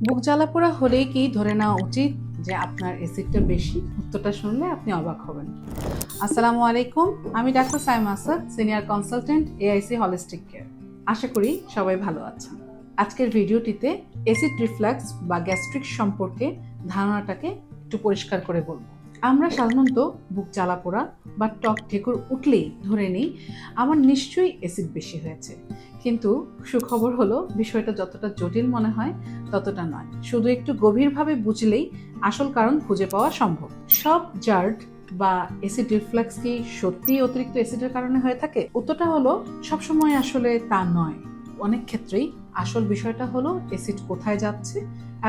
বুক জ্বালাপোড়া হলেই কি ধরে নেওয়া উচিত যে আপনার অ্যাসিডটা বেশি? উত্তরটা শুনলে আপনি অবাক হবেন। আসসালামু আলাইকুম, আমি doctor Saima Asad, senior consultant, AIC holistic care. আশা করি সবাই ভালো আছেন। আজকের ভিডিওটিতে অ্যাসিড রিফ্লাক্স বা গ্যাস্ট্রিক সম্পর্কে ধারণাটাকে একটু পরিষ্কার করে বলবো। আমরা সাধারণত বুক জ্বালাপোড়া বা টক ঢেকুর উঠলেই ধরে নিই আমার নিশ্চয়ই অ্যাসিড বেশি হয়েছে। কিন্তু সুখবর হলো বিষয়টা যতটা জটিল মনে হয় ততটা নয়। শুধু একটু গভীরভাবে বুঝলেই আসল কারণ খুঁজে পাওয়া সম্ভব। সব জার্ড বা অ্যাসিড রিফ্লাক্স কি সত্যিই অতিরিক্ত অ্যাসিডের কারণে হয়ে থাকে? উত্তরটা হলো সবসময় আসলে তা নয়। অনেক ক্ষেত্রেই আসল বিষয়টা হলো অ্যাসিড কোথায় যাচ্ছে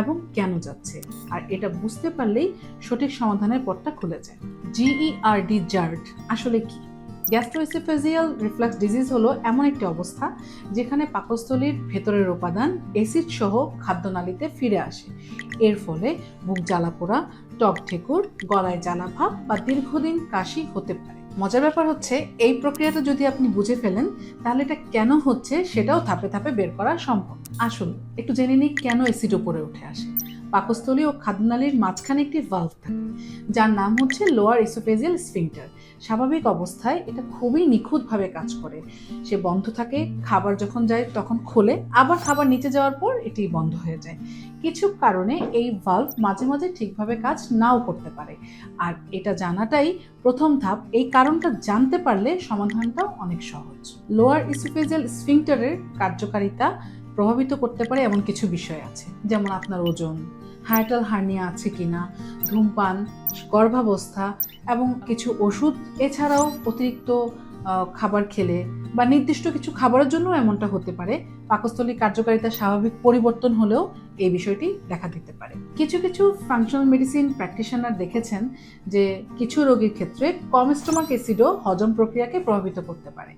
এবং কেন যাচ্ছে, আর এটা বুঝতে পারলেই সঠিক সমাধানের পথটা খুলে যায়। জিইআরডি জার্ড আসলে কি? গ্যাস্ট্রোএসোফেজিয়াল রিফ্লাক্স ডিজিজ হলো এমন একটি অবস্থা যেখানে পাকস্থলীর ভেতরের উপাদান অ্যাসিড সহ খাদ্যনালীতে ফিরে আসে। এর ফলে বুক জ্বালাপোড়া, টক ঢেকুর, গলায় জ্বালা ভাব বা দীর্ঘদিন কাশি হতে পারে। মজার ব্যাপার হচ্ছে এই প্রক্রিয়াটা যদি আপনি বুঝে ফেলেন তাহলে এটা কেন হচ্ছে সেটাও ধাপে ধাপে বের করা সম্ভব। আসুন একটু জেনে নিই কেন অ্যাসিড উপরে উঠে আসে। পাকস্থলী ও খাদ্যনালীর মাঝখানে একটি ভালভ থাকে যার নাম হচ্ছে লোয়ার ইসোফেজিয়াল স্ফিংটার। স্বাভাবিক অবস্থায় এটা খুবই নিখুঁতভাবে কাজ করে। সে বন্ধ থাকে, খাবার যখন যায় তখন খোলে, আবার খাবার নিচে যাওয়ার পর এটি বন্ধ হয়ে যায়। কিছু কারণে এই ভালভ মাঝে মাঝে ঠিকভাবে কাজ নাও করতে পারে, আর এটা জানাটাই প্রথম ধাপ। এই কারণটা জানতে পারলে সমাধানটাও অনেক সহজ। লোয়ার ইসোফেজিয়াল স্ফিংটারের কার্যকারিতা প্রভাবিত করতে পারে এমন কিছু বিষয় আছে, যেমন আপনার ওজন, হায়াটাল হার্নিয়া আছে কিনা, ধূমপান, গর্ভাবস্থা এবং কিছু ওষুধ, এছাড়াও অতিরিক্ত খাবার খেলে বা নির্দিষ্ট কিছু খাবারের জন্য এমনটা হতে পারে। পাকস্থলীর কার্যকারিতা স্বাভাবিক পরিবর্তন হলেও এই বিষয়টি দেখা দিতে পারে। কিছু কিছু ফাংশনাল মেডিসিন প্র্যাকটিশনার দেখেছেন যে কিছু রোগীর ক্ষেত্রে কম স্টোমাক অ্যাসিডও হজম প্রক্রিয়াকে প্রভাবিত করতে পারে,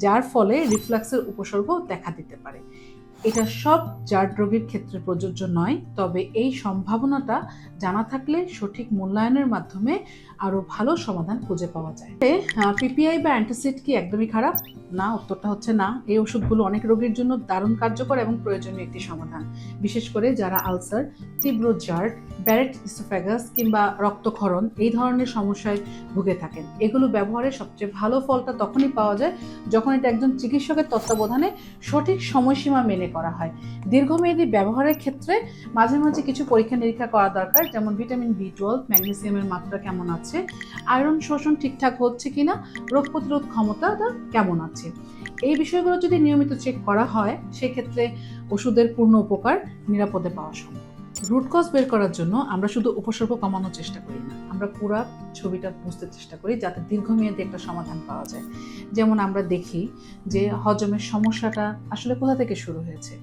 যার ফলে রিফ্লাক্সের উপসর্গ দেখা দিতে পারে। এটা সব জার্ড রোগীর ক্ষেত্রে প্রযোজ্য নয়, তবে এই সম্ভাবনাটা জানা থাকলে সঠিক মূল্যায়নের মাধ্যমে আরো ভালো সমাধান খুঁজে পাওয়া যায়। পিপিআই বা অ্যান্টাসিড কি একদমই খারাপ? না, উত্তরটা হচ্ছে না। এই ওষুধগুলো অনেক রোগীর জন্য দারুণ কার্যকর এবং প্রয়োজনীয় একটি সমাধান, বিশেষ করে যারা আলসার, তীব্র জার্ড, ব্যারেট ইসোফ্যাগাস কিংবা রক্তক্ষরণ এই ধরনের সমস্যায় ভুগে থাকেন। এগুলো ব্যবহারের সবচেয়ে ভালো ফলটা তখনই পাওয়া যায় যখন এটা একজন চিকিৎসকের তত্ত্বাবধানে সঠিক সময়সীমা মেনে করা হয়। দীর্ঘমেয়াদী ব্যবহারের ক্ষেত্রে মাঝে মাঝে কিছু পরীক্ষা নিরীক্ষা করা দরকার, যেমন ভিটামিন B12, ম্যাগনেসিয়ামের মাত্রা কেমন আছে, আয়রন শোষণ ঠিকঠাক হচ্ছে কিনা, রোগ প্রতিরোধ ক্ষমতাটা কেমন আছে। এই বিষয়গুলো যদি নিয়মিত চেক করা হয় সেক্ষেত্রে ওষুধের পূর্ণ উপকার নিরাপদে পাওয়া সম্ভব। রুট কজ বের করার জন্য আমরা শুধু উপসর্গ কমানোর চেষ্টা করি না, আমরা পুরো ছবিটা বুঝতে চেষ্টা করি যাতে দীর্ঘমেয়াদী একটা সমাধান পাওয়া যায়। যেমন আমরা দেখি যে হজমের সমস্যাটা আসলে কোথা থেকে শুরু হয়েছে,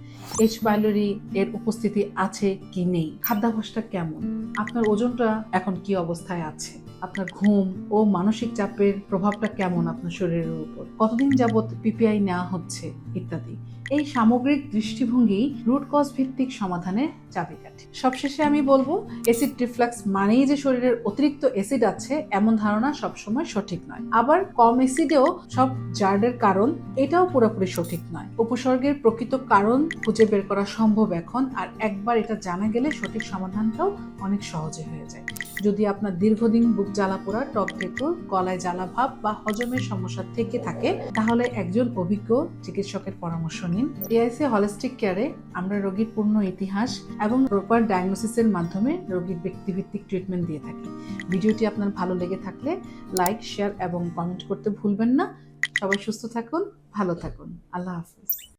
এইচ পাইলোরি এর উপস্থিতি আছে কি নেই, খাদ্যাভ্যাসটা কেমন, আপনার ওজনটা এখন কি অবস্থায় আছে, আপনার ঘুম ও মানসিক চাপের প্রভাবটা কেমন আপনার শরীরের উপর, কতদিন যাবত পিপিআই নেওয়া হচ্ছে ইত্যাদি। এই সামগ্রিক দৃষ্টিভঙ্গি রুট কজ ভিত্তিক সমাধানের চাবিকাঠি। সবশেষে আমি বলবো, অ্যাসিড রিফ্লাক্স মানেই যে শরীরের অতিরিক্ত অ্যাসিড আছে এমন ধারণা সবসময় সঠিক নয়। আবার কম অ্যাসিডেও সব জার্ডের কারণ, এটাও পুরোপুরি সঠিক নয়। উপসর্গের প্রকৃত কারণ খুঁজে বের করা সম্ভব এখন, আর একবার এটা জানা গেলে সঠিক সমাধানটাও অনেক সহজে হয়ে যায়। যদি আপনার দীর্ঘদিন বুক জ্বালাপোড়া, টক ঢেকুর, গলায় জ্বালা ভাব বা হজমের সমস্যা থেকে থাকে তাহলে একজন অভিজ্ঞ চিকিৎসকের পরামর্শ নিন। এআইসি হলিস্টিক কেয়ারে আমরা রোগীর পূর্ণ ইতিহাস এবং প্রপার ডায়াগনোসিসের মাধ্যমে রোগীর ব্যক্তিভিত্তিক ট্রিটমেন্ট দিয়ে থাকি। ভিডিওটি আপনার ভালো লেগে থাকলে লাইক, শেয়ার এবং কমেন্ট করতে ভুলবেন না। সবাই সুস্থ থাকুন, ভালো থাকুন। আল্লাহ হাফেজ।